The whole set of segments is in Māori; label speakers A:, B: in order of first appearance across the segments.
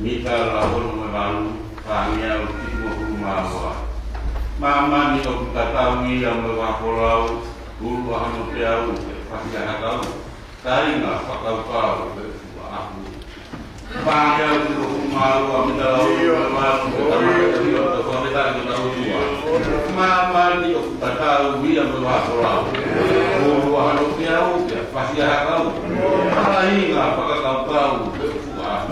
A: Mita lahul melalu kanya utimu humawa. Mama ni okutatawi yang mewakolau ulu hanu piau pasya hakau. Taringa pakau kau aku. Pangya itu humawa mita lahul melalu ketama kalian terkonekan kita ujua. Mama ni okutatawi yang mewakolau ulu hanu piau pasya hakau. Taringa pakau kau aku.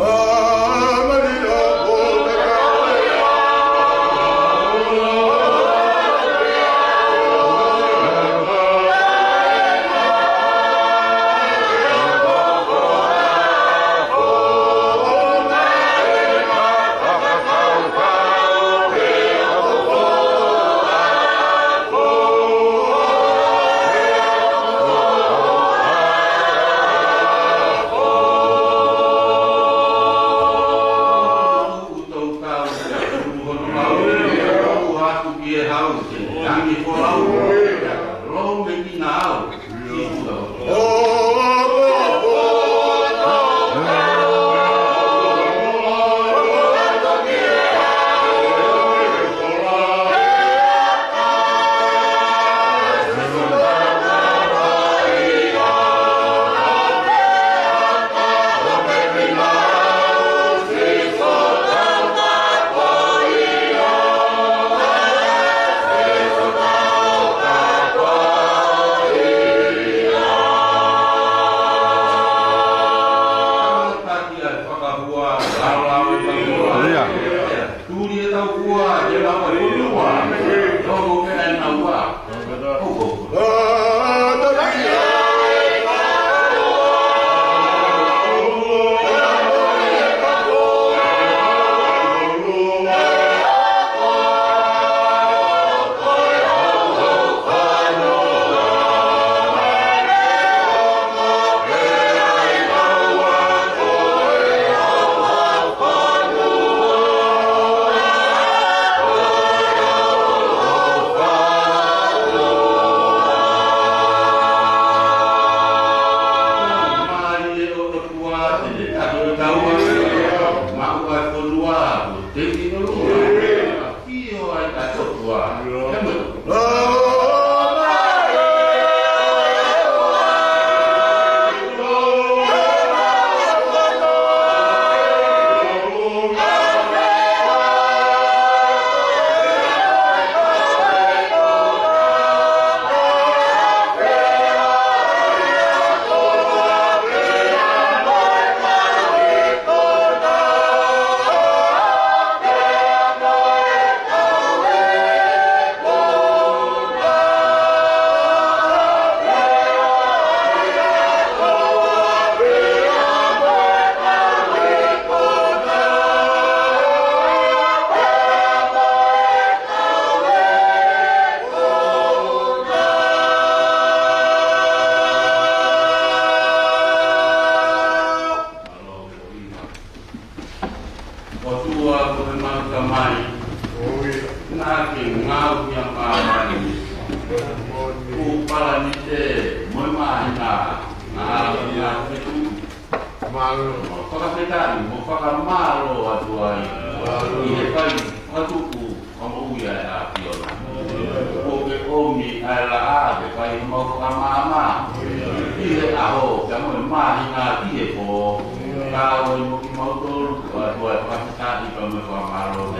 B: Kau mau ki mau tu buat pasca di pembukaan malu.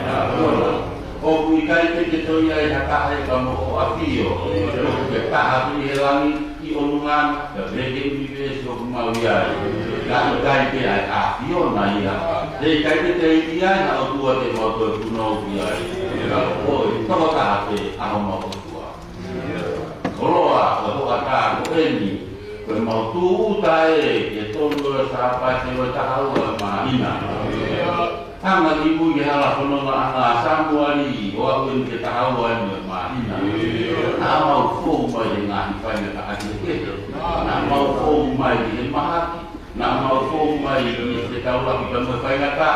A: kai te toi ai haka ai ka mo afio pero ke ta hapi helangi i olungan ka bege vive so mau ia ka kai te ai afio na ia te kai te ia na o tua te mo to kuno ia ka o to ka te a mo tua oroa o aka ko eni ko mo tu tae ke tono sa pa te wa ta hawa ma ina hanga ibu ke hala kono anga samuali o aku ke tahawan ma ina na mau fo mai nga i pai ka ati ke na mau fo mai di mahati na mau fo mai di te tau la ki mo pai ka ka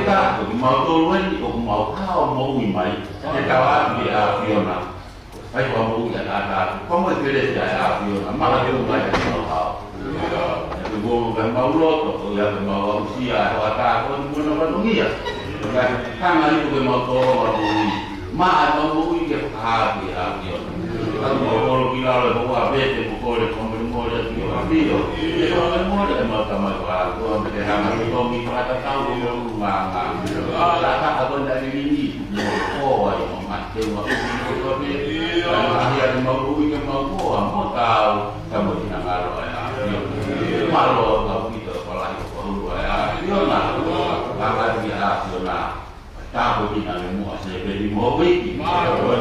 A: ka mau to wen o mau ka o mau mai te tawa di a fiona ai ko mau ya ka como que le ya a fiona ma ke mai ka no ha Ibu kan mau loto, ya kan mau usia, atau apa pun mana dia. Kan hari itu mau tolong orang ma mau ke hati hati. Kalau mau bilang bahwa bete boleh boleh dia. Kalau boleh mau sama aku, mereka hanya kami mereka tahu rumah. Laka abang dari ini, oh, yang mati waktu akhirnya mau mau tahu kamu tidak ngaruh ya. Malo kau kita kalau itu perlu ya. Yona, kalau dia yona, tahu kita semua sebeli mau beli. Kalau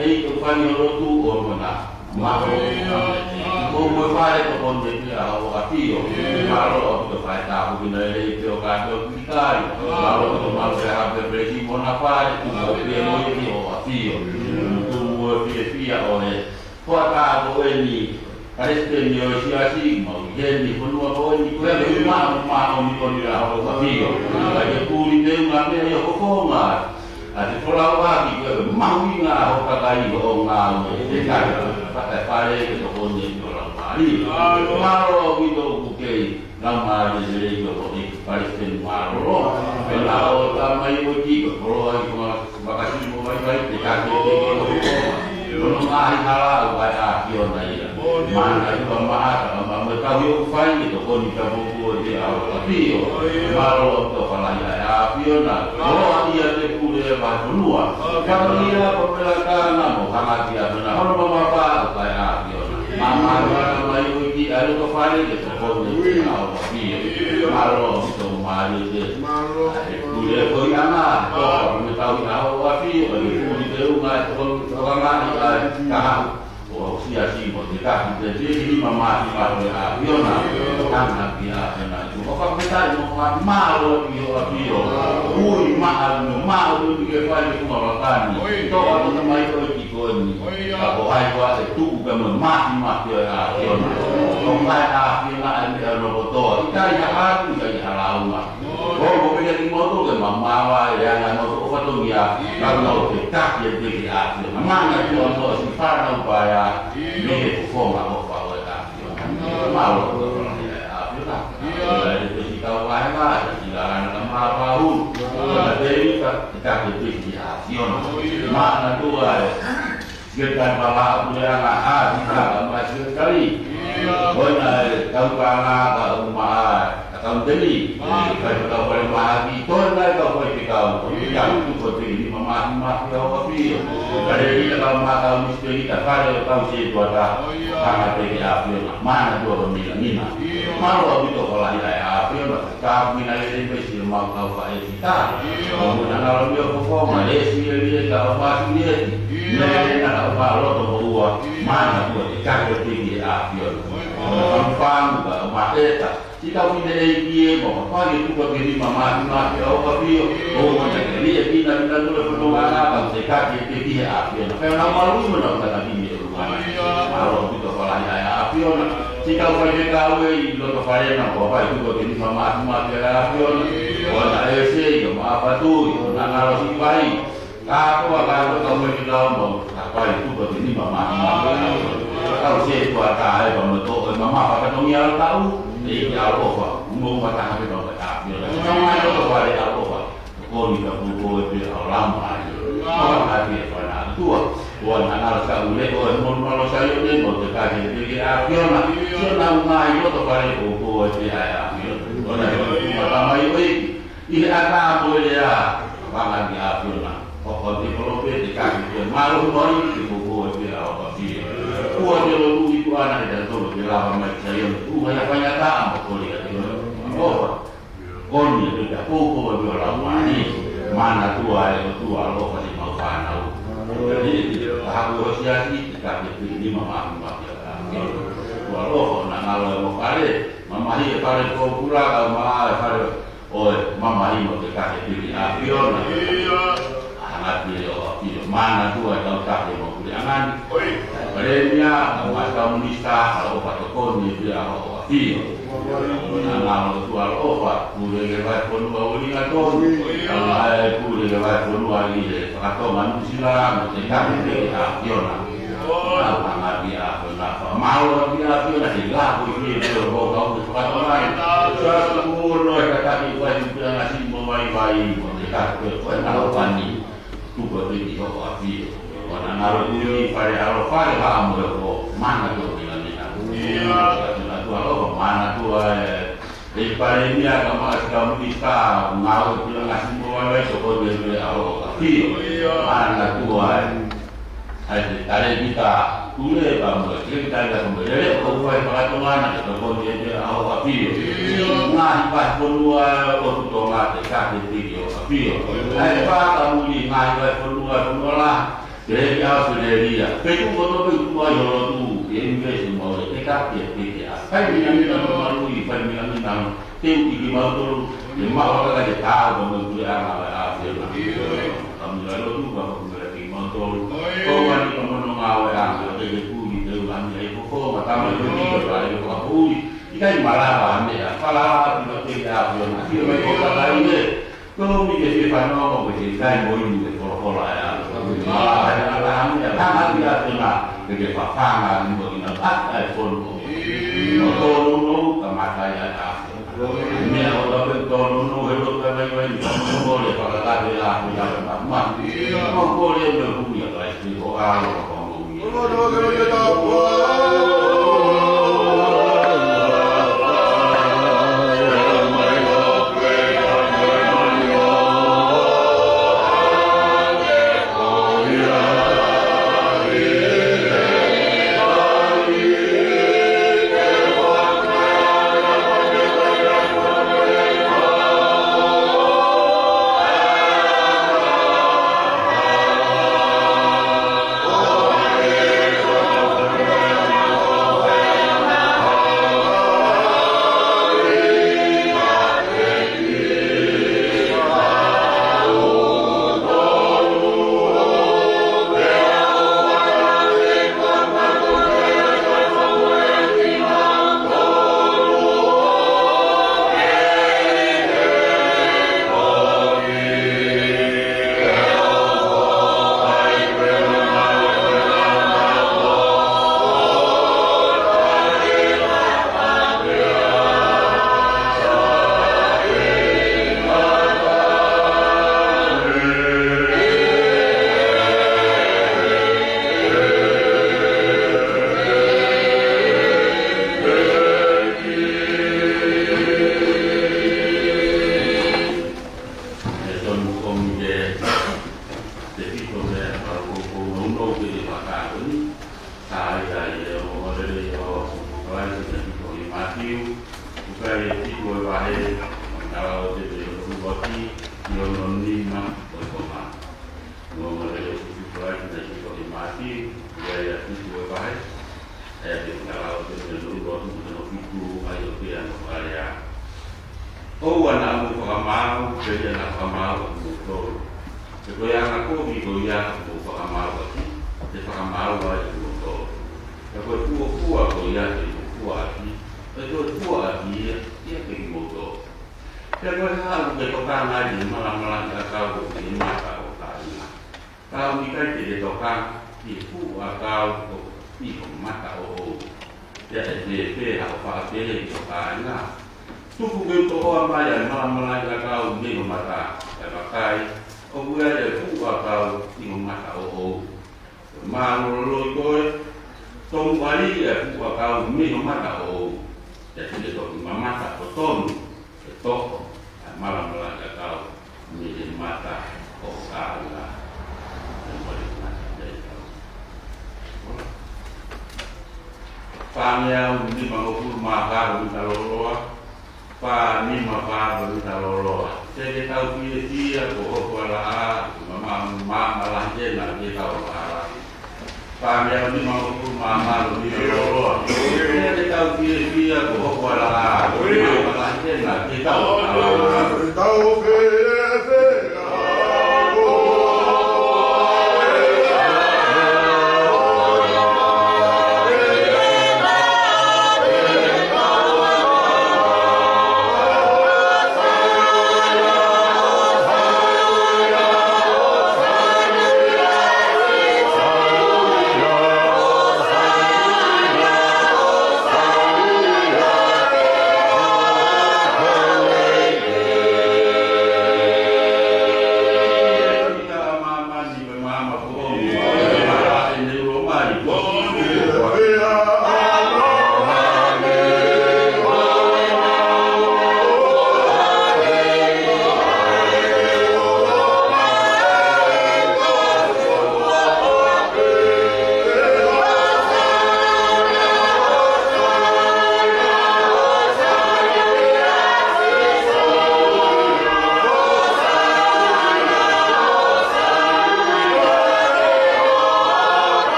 A: itu kan yang tu orang mana, mau berfait pun dia awak kalau kita fait tahu kita itu kan kita. Kalau kita mau berbeli mana fait, dia mau ini awak tu dia oleh. Kota ini Aresten yo siasi mau jadi penua poin itu ya mau ni aku kapio ada kuli te ngame yo kokonga ada pulau lagi mau inga aku kakai ho ngau itu kan pakai pare ke tokon ni orang mari maro gitu buke nama jadi yo di Aresten maro belau tamai uji ko lagi makasih mau baik dikasih belum halal baik kion aja mana itu mama tahu ufai itu kon kita buku dia tapi kalau untuk kalau ya piona kalau dia terkulit bahulua kalau dia pembelajaran mau hangat dia benar kalau mama apa kayak piona mama itu di ada ufai itu kon dia tapi kalau itu mari itu kuliah kau anak kalau tahu apa itu di rumah kon orang lain kah siasi mau nikah jadi ini mama ya Fiona anak dia enak juga kok kita mau malu bio ui malu dia file itu makan itu orang nama itu ikon kalau ayah itu juga mati ya Fiona kalau ayah Fiona ada roboto kita ya aku jadi halauan oh mau jadi motor ke mama ya nggak mau foto dia kalau dekat dia dia mana contoh sifat upaya ini forma apa malu dari itu kau ada jalan nama tahun dari kita di Asion mana tua kita malah punya anak kita masih sekali boleh kau kalau rumah kau beli kau boleh lagi kau boleh kau yang itu kau beli mama kau beli dari kalau kau mesti kita kau sih buat sangat api mana dua pemilik malu itu kalau ya api kami nanti mesti mau kau kita kemudian kalau dia perform Malaysia dia kalau masih dia kalau malu tuh mana dua jaga tinggi api gampang mata jika kita dia mau apa itu bagi mama api oh macam dia kita boleh pertolongan apa sekat dia api kalau malu mana tadi malu itu kalau ya api jika upaya kau itu upaya nak apa itu bagi mama api oh ada sih apa tuh kalau si baik kalau kita mau apa itu bagi mama kalau si itu ada bentuk mama apa tu yang tahu ini apa mau patah habis apa semua itu kepada apa kau ni kau itu orang orang hati pada tua buat anak kau ni kalau saya ni mau terkait dengan apa siapa mai itu kepada kau itu ya orang pertama itu ini apa boleh ya pangan di apa pokok itu malu baru di buku dia apa sih? Kuat dia lalu itu anak dan tu dia lama macam saya tu banyak tak apa boleh dia. Oh, kon dia tidak buku dia lama ni mana tua lo pasti mau panau. Jadi tahap negosiasi kita ini memang dia. Walau nak ngalau mau kali, mama dia kali kau pula kau mah kali, oh mama dia mau dekat di apion. Hangat dia apion mana tu ada tak dia mau jangan. Mereka macam nista kalau patokon dia apion. Ngalau tu apa? Boleh lewat pun bawa lingaton. Kalau boleh lewat pun bawa ini. Atau manusia dekat di apion. Hangat dia mau dia lah begini kau kata lain semua kata ibuan nasi memai-mai mereka kalau pani tu berdiri kau api mana naruh ini pada Arafah kamu mana tu dengan ini tu kalau mana tu daripada ini kamu bisa ngaruh bilang nasi memai-mai kau berdiri api mana tu ada kita boleh bangun kita ada kembali kalau peraturan kalau dia awak api nah pas peluang otomatis kaki video api apa kamu ni ngai peluang lah jadi sudah dia itu betul betul ayo tu Inggris semua kita dia apa yang kita melalui apa yang kita tim di motor lima orang aja tahu kamu boleh apa kamu lalu tu kamu boleh motor kau kan kamu ngawe ang puli tu kami itu kau mata itu kalau kau puli ikan malah ya malah tidak yang masih mereka lain deh kalau mikir siapa mau bercerita mau ini kalau ya malah ada ya tangan dia tengah kerja pasangan begini iPhone motor nunu mata ya ini orang betul nunu itu kami boleh kalau tak ada punya teman mau boleh berhubung ya guys di orang pamea ni mangopur maka bita loloa pa ni maka bita loloa se tau kia ko ala mama lanje na dia tau ala pamea ni mangopur maka bita loloa se tau kia ko ala mama lanje na dia tau ala tau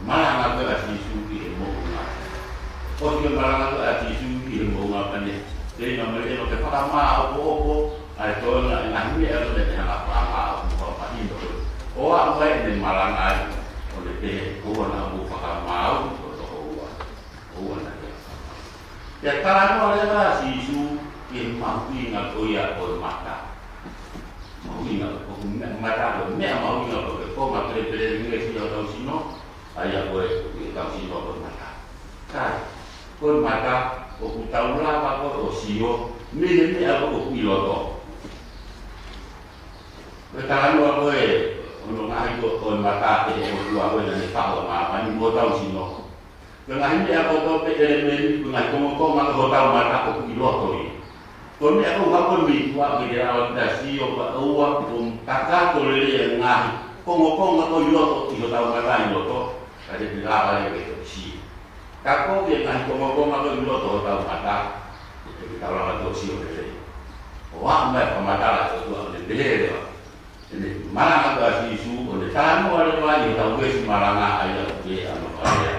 A: malah nggak berhasil suki emo o ki maranga a ti su ki mo nga pane te na me no te para ma o ai to na na mi e lo de na pa ma o pa ni do o a mai de maranga ai o le te o na bu pa ma o o na ya kala no le na si su ki ma ki na ko ya o mata mau ingat, aku mata aku, mau ingat aku, kau mak pere ni si orang sino, ayah gue orang sino bermata, kan, kau mata, aku tahu lah apa kau sio, ni aku piloto, bertahan aku untuk ngaji kau mata, aku dan tahu apa ni kau tahu sino, dengan ini aku tahu pere ni, dengan kau mak kau tahu mata aku piloto ni. Kami aku ngapun bi wa ke dia dasi o ba uwa kaka to le nga ko yo to tahu mata yo to kade bila le ke si kako ke kan ko yo to tahu mata ke kalau to si o le wa ma ko mata la to le le ini mana ka si su o le tanu wa yo tahu ke si maranga ayo ke ano ya.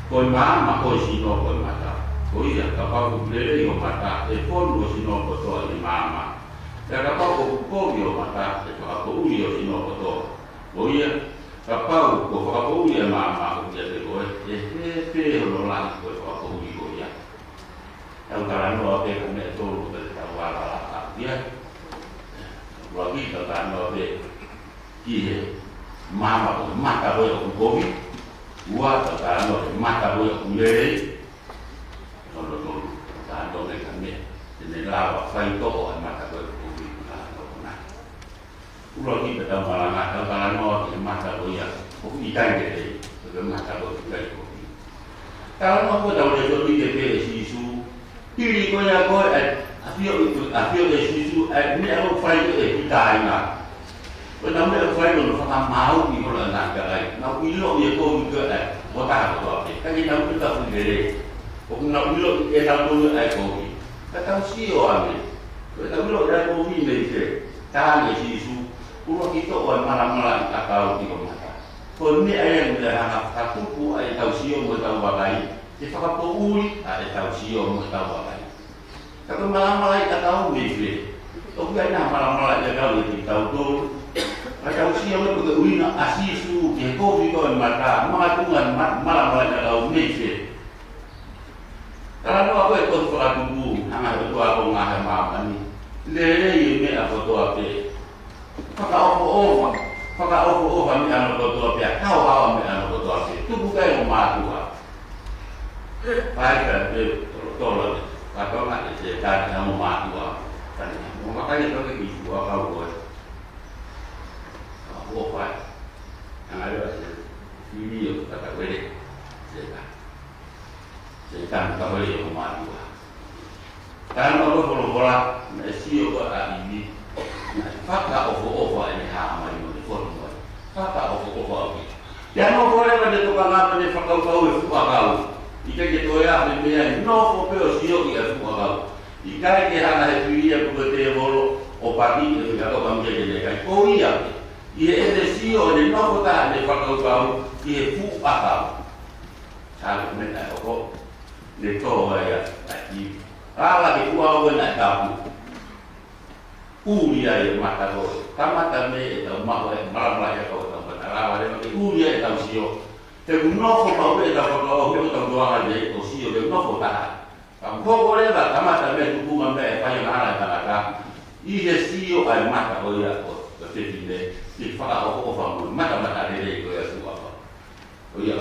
A: Koi mama koi sino koi mata, koi ya kapau kulele yo mata, fondo sino koto ni mama, ya kapau kogi yo mata, kapau uli yo sino koto, koi ya kapau kapau uli mama koi ya koi, pe lo lang koi kapau uli koi ya, yang karena lo pe kome to bertawala dia, lagi karena lo pe kihe mama mata koi kogi gua terkadang mata gua kumlei, kalau terkadang mereka ni, jadi lawa faito mata gua kumlei, nah, ulah kita tahu malam terkadang mata gua ya, ikan jadi, mata gua kumlei kumlei. Kalau aku tahu dia tu dia sisu, pilih kau ya kau, afio sisu, ni aku faito kita ingat. Pertama dia fai dulu fakam mau di kalau nak galai, nak ilok dia kau juga kota kau apa? Kan kita kita pun gede, kau nak ilok dia nak dulu kau ni. Kata sio ambil, kata ilok dia kau ni ni tahan dia sisu, ulah kita orang malam tak tahu di mana. Kau ni ayam dia nak satu ku ayam tahu sio mau tahu bagai, dia fakam kau uli ada tahu sio mau tahu bagai. Kalau malam tak tahu ni, kau kena malam dia tahu dia tahu tu. Macam siapa tu berguna asisu, kau juga mata, mengatungan malam malam kalau mesti. Kalau aku itu soal tubuh, hanya itu aku ngah maaf ni. Lele ini aku tu apa? Fakau kami anu tu apa? Kau kami anu tu apa? Itu bukan yang matu. Baik kan, tolong. Kalau nak cerita yang matu, makanya kalau itu aku buat. Buat, yang ada video kata boleh, cerita tak boleh rumah dua. Kalau orang bola, nasi apa ini, fakta ovo ini hama ini boleh. Fakta ovo. Jangan boleh pada tukang apa ni fakta kau itu kau. Jika kita ya memang no kopio sio kita kau. Jika kita hanya video betul bolo opati itu kalau kamu jadi kan, oh iya. Ia ada sio de nopo ta de fakau kau, ia fu pakau. Kalau mereka kok de to ya, lagi. Ala di kuau nak tahu. Ulia yang mata kau, kamata me itu mau malam ya kau tahu. Ala de mati ulia itu sio. Tapi nopo mau itu fakau itu tahu dua aja itu sio de nopo ta. Kamu boleh lah kamata me tu bukan me apa yang ala kata. Ia sio ay mata kau ya kau, betul tidak. Di fakau kau mata dia itu ya semua. Oh ya,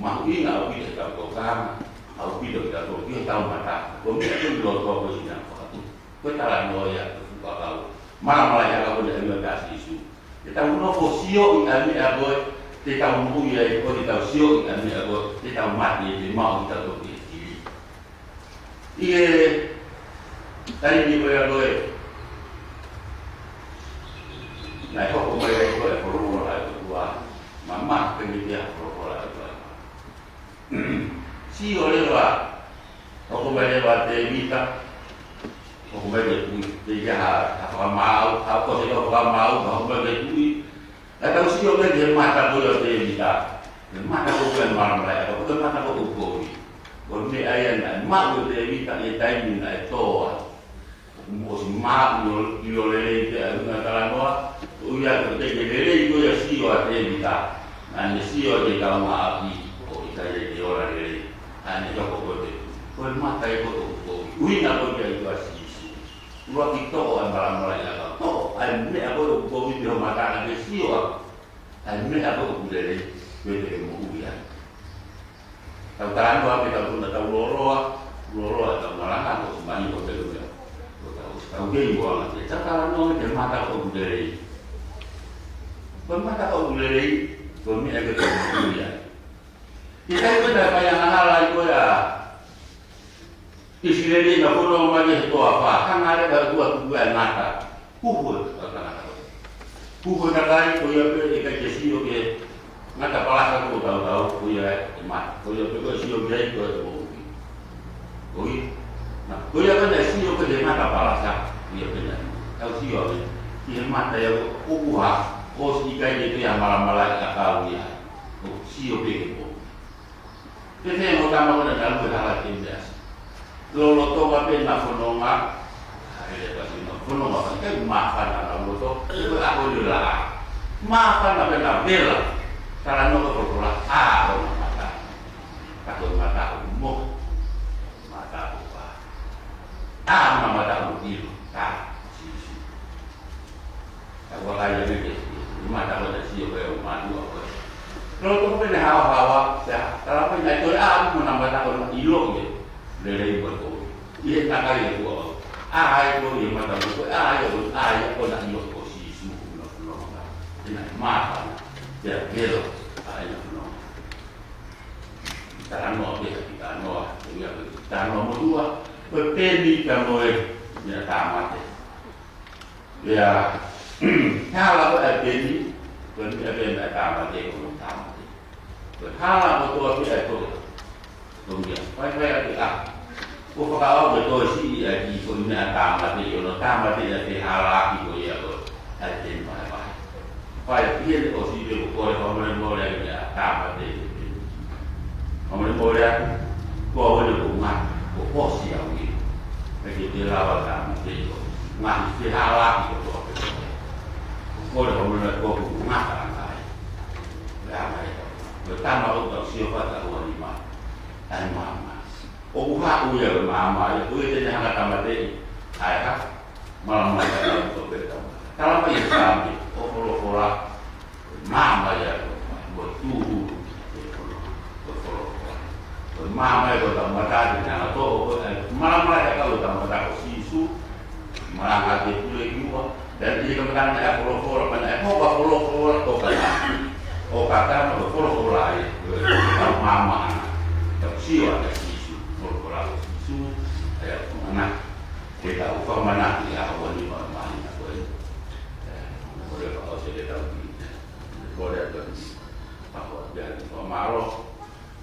A: mau ini aku tidak tahu kau aku tidak tahu dia tahu mata. Kau mungkin belum tahu kau sini apa tu. Kau tak tahu ya kau. Malah ya kau tidak mengerti isu. Kita tahu sio ini aku. Kita tahu mulia kau tidak tahu sio ini aku. Kita tahu mati dia mau kita tahu dia. Iya, tadi ni boleh. Nah, kau boleh perlu lah itu dua, mama pendidik perlu lah itu. Si oleh lah, kau boleh buat debita, kau boleh tiga apa mau, apa sih kau mau, kau boleh duit, Kata usio kan dia mata boyo dia kita. Mata bukan malam raya, bukan mata buku. Kalau dia ayah nak mak dia kita dia time nak itu. Mos mak yo lele dia ngatakan bahwa uya kerja lele itu ya sio dia kita. Ane sio dia kalau maafi, oh kita jadi orang lele. Ane joko bote. Kalau mata itu buku. Uya nak dia itu asih. Luar itu orang malam raya. Oh, ane aku buku dia mata ane sio. Ane aku lele. Bede mulia. Tahu tahan doa kita pun tahu loro atau malah atau semuanya kau tahu ya. Tahu dia buang aja. Cakap orang dia mata kau budaya. Mata kau budaya, kau ni agak mulia. Kita itu dah payah hal itu ya. Istilah dia nak pun lagi itu apa? Kan ada dua mata. Puhul kata-kata. Puhul nak lari kau yang berdekat jesi okey. Ngata palasa ko tahu kuya emat kuya ko sio gay ko kuy na kuya kan sio ko de mata palasa kuya benar tahu sio ni emat ya uha ko si kai itu yang malam-malam akau ya sio be ko tete mo tama ko na dalu hala tindas lolo to ba pe na fononga ai ba sino fononga kan maafan na lo to ako dila maafan na bela bela. Kalau nak berpula, mata, takut mata umum, mata apa? Mata umum, sisi. Kalau kaya ni, mata apa sih? Mata apa? Kalau tu pun hawa, kalau pun itu menambah takut ilok je, lelai berkau. Ia tak kaya tu. Itu dia mata itu, itu nak ilok posisi, nak mata. Ya, belok. Ayah no. Tarano dia kita no, dia tarano dua. Berteni kamu ya tamat. Ya, kalau berteni, berteni tamat dia pun tamat. Kalau betul dia itu, kemudian, apa dia? Kalau betul sih ya di punya tamat dia, kalau tamat dia dihalaki dia tu, ada mana? Pai dia tu si dia boleh boleh ya tamat dia. Boleh kau boleh bunga, kau posi yang ini. Bagi dia lawan tamat dia, ngan dihalaki tu. Boleh kau bunga kan? Lama itu. Pertama untuk siapa tahu lima, mama. Bukan uya mama, itu dia jangan tamat dia. Ayah malam malam untuk bertamu. Kalau apa yang kami orang mama ya bertuhu mama itu tak mata di sana tu mama ya kalau tak mata sisu malah hati pulih juga dan jika kita nak follow mana follow tu kata follow lain mama tak siapa ada sisu follow sisu ya mana kita upah mana dia awal ni mana boleh kalau saya tahu boleh tu apa jadi malu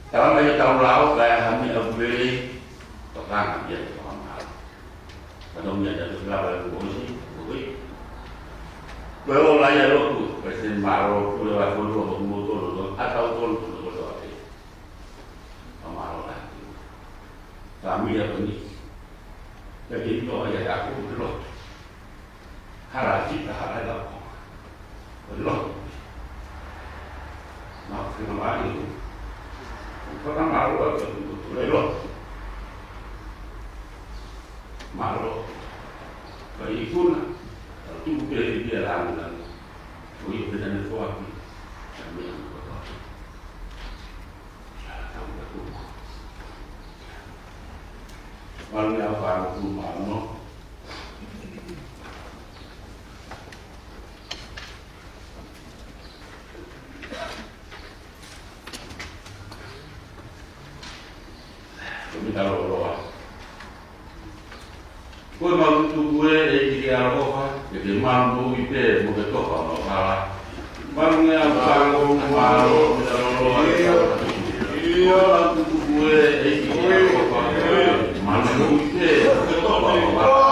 A: kalau banyak tahu laut kayak kami beli tukang dia tukang malu kalau dia jadi kelapa polisi kalau layak tu presiden malu lewat dulu motor atau tol malu lagi kami ya begini jadi itu aja aku belum harap kita harap belum, nak kena lagi. Orang malu atau tu belum, malu. Bagi pun, tu beri dia lalu, bagi benda suatu, kami yang berdoa. Tahu aku. Malu apa aku malu? Kalau loa, kau mahu tu gue jadi apa? Jadi mampu itu bukan tu kalau malah, malunya malu kalau loa. Iya, tu gue jadi apa? Mampu itu bukan tu kalau malah.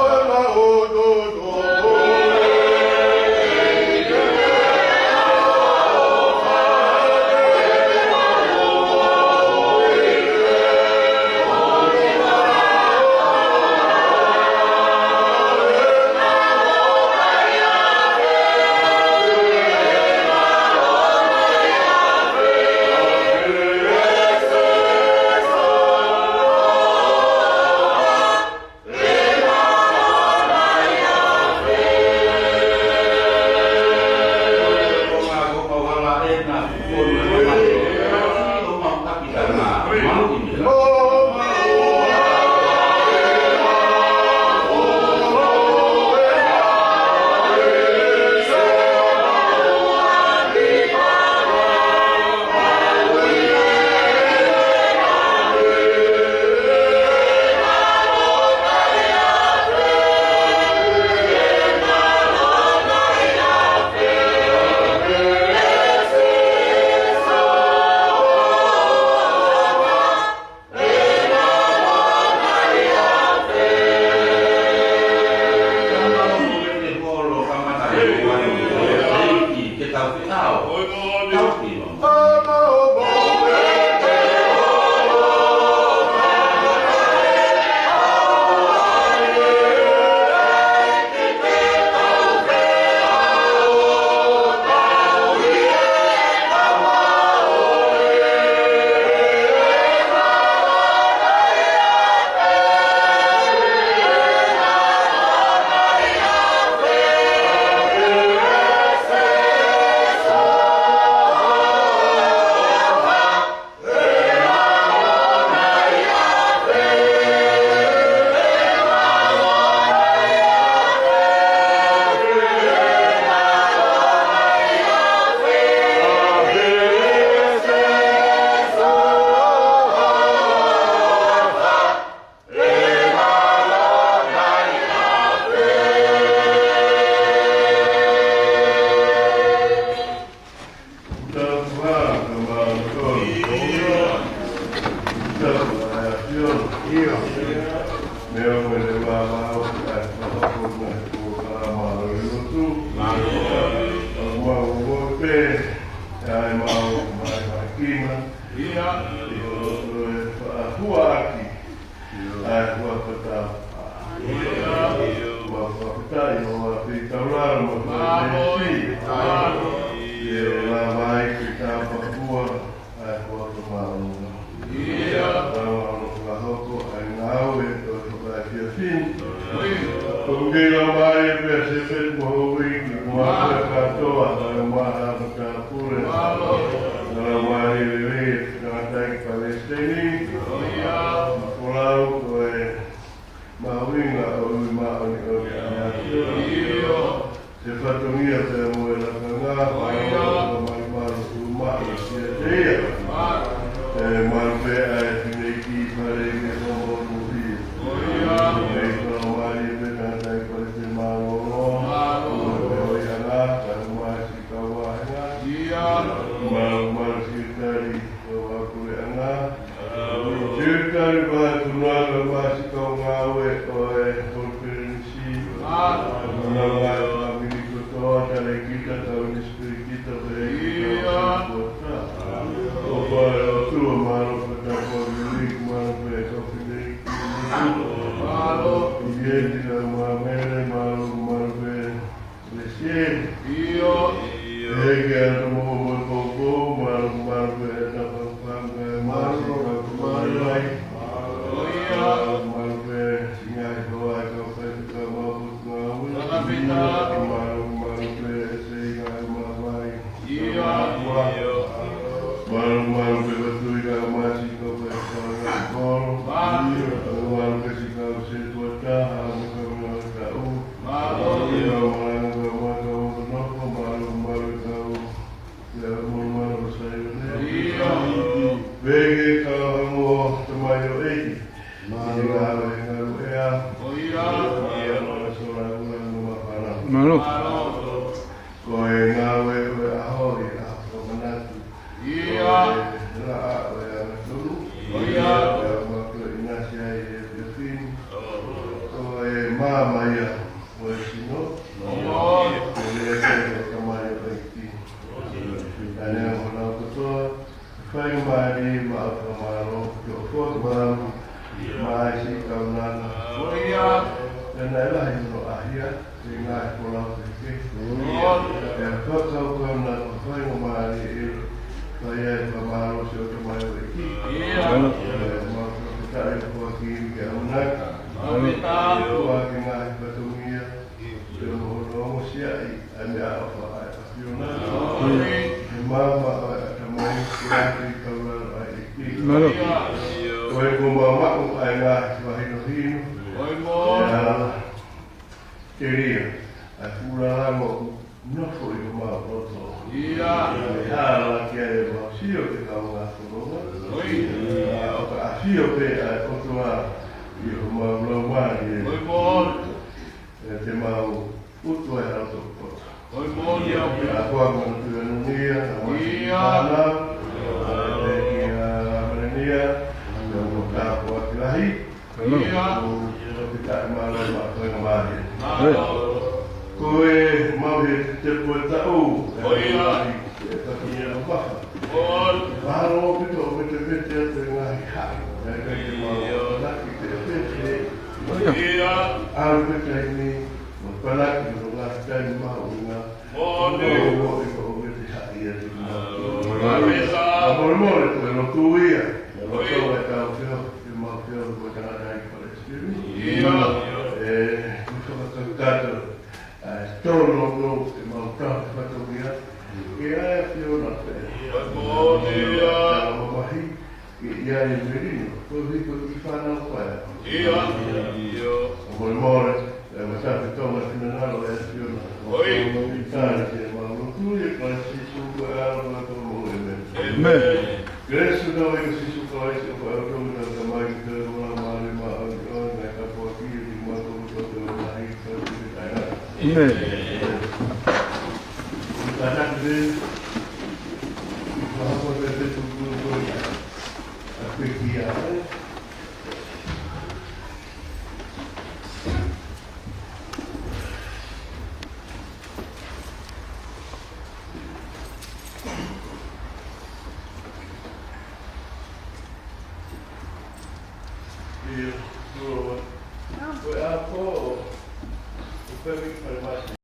B: Perché io,